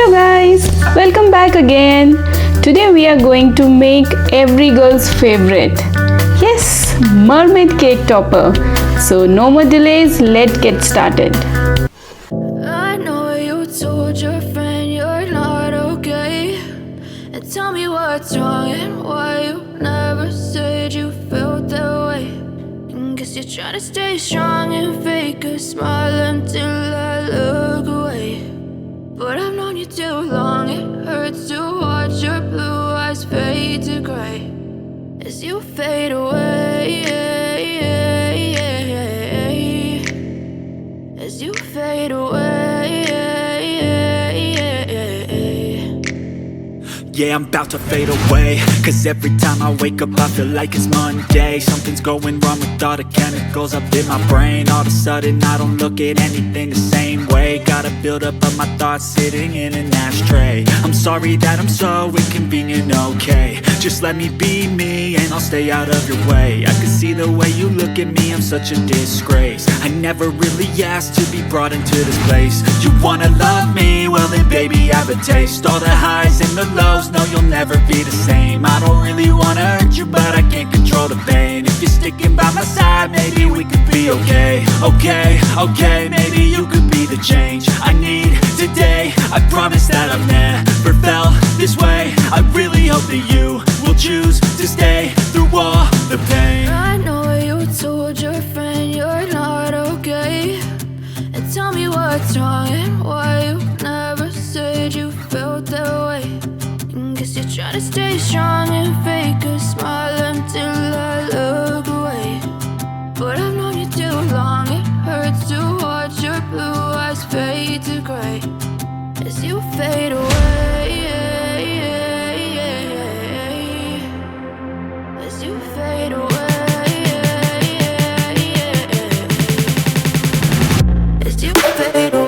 Hello guys, welcome back again. Today we are going to make every girl's favorite. Yes, mermaid cake topper. So no more delays, let's get started. I know you told your friend you're not okay. And tell me what's wrong and why you never said you felt that way. And guess you're trying to stay strong and fake a smile until I look away. But I've known you too long, it hurts to watch your blue eyes fade to gray as you fade away. As you fade away. Yeah, I'm about to fade away, cause every time I wake up I feel like it's Monday. Something's going wrong with all the chemicals up in my brain. All of a sudden I don't look at anything the same way. Gotta build up of my thoughts sitting in an ashtray. I'm sorry that I'm so inconvenient, okay. Just let me be me and I'll stay out of your way. I can see the way you look at me, I'm such a disgrace. I never really asked to be brought into this place. You wanna love me? Well then baby have a taste. All the highs and the lows, no you'll never be the same. I don't really wanna hurt you but I can't control the pain. If you're sticking by my side maybe we could be okay. Okay, maybe you could be the change I need today. I promise that I've never felt this way. I really hope that you will choose to stay through all the pain. I know you told your friend you're not okay. And tell me what's wrong and why you never said you felt that way. And guess you're trying to stay strong and fake a smile until I look away. But I've known you too long, it hurts to watch your blue eyes fade to gray as you fade away. As you fade away. As you fade away.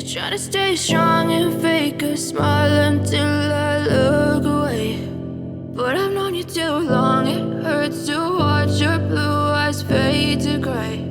Try to stay strong and fake a smile until I look away. But I've known you too long, it hurts to watch your blue eyes fade to gray.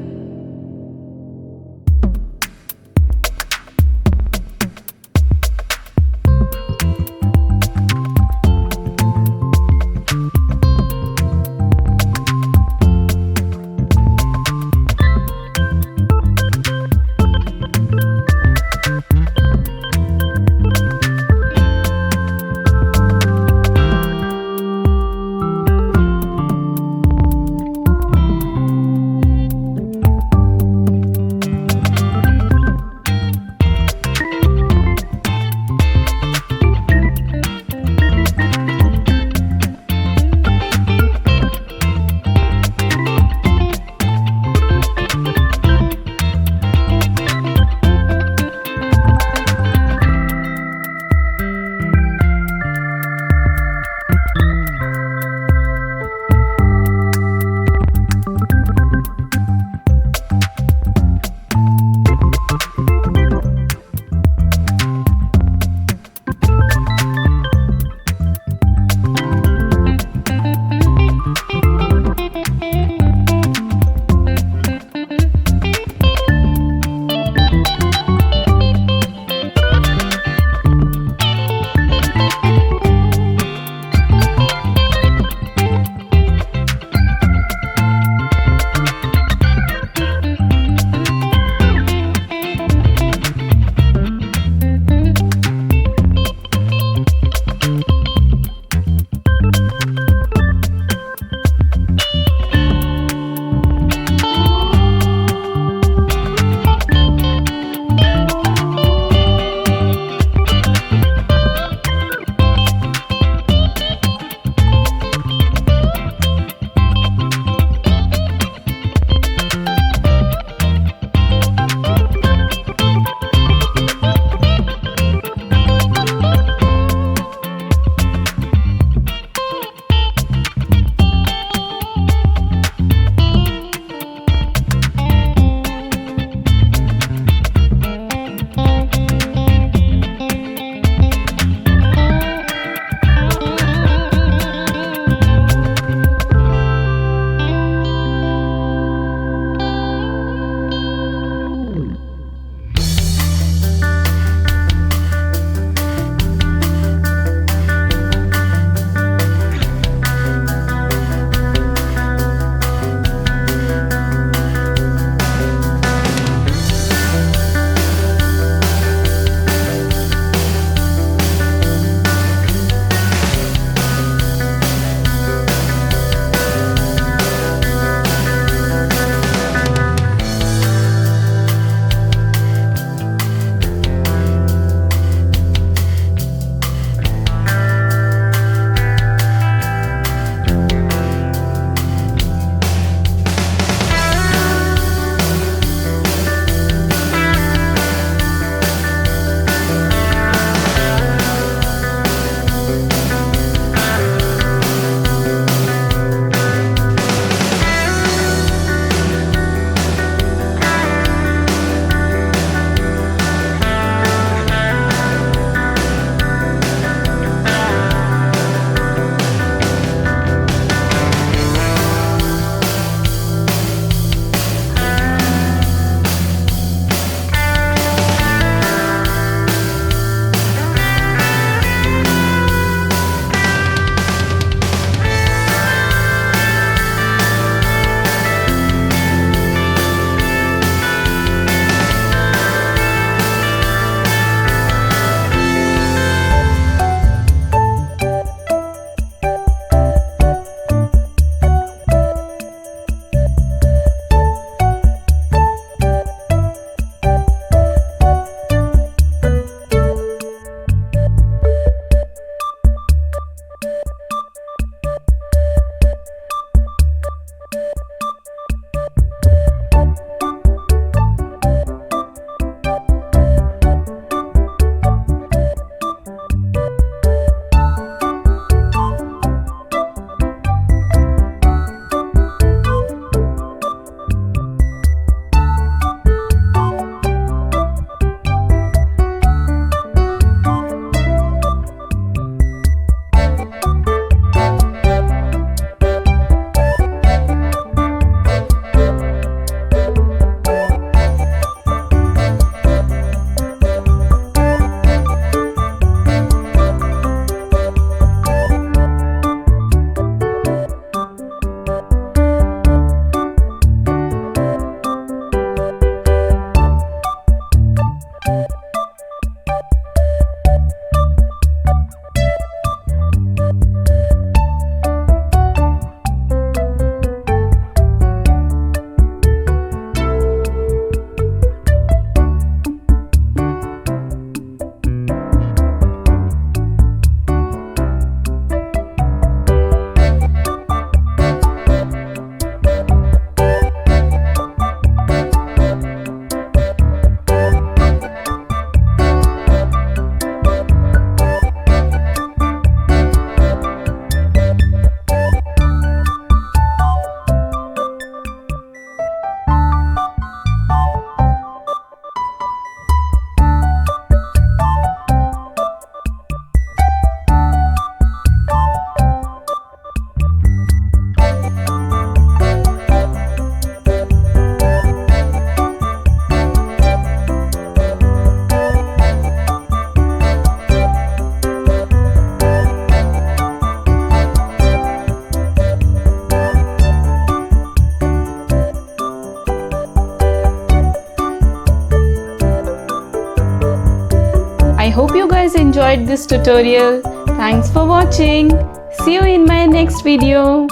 enjoyed this tutorial. Thanks for watching. See you in my next video.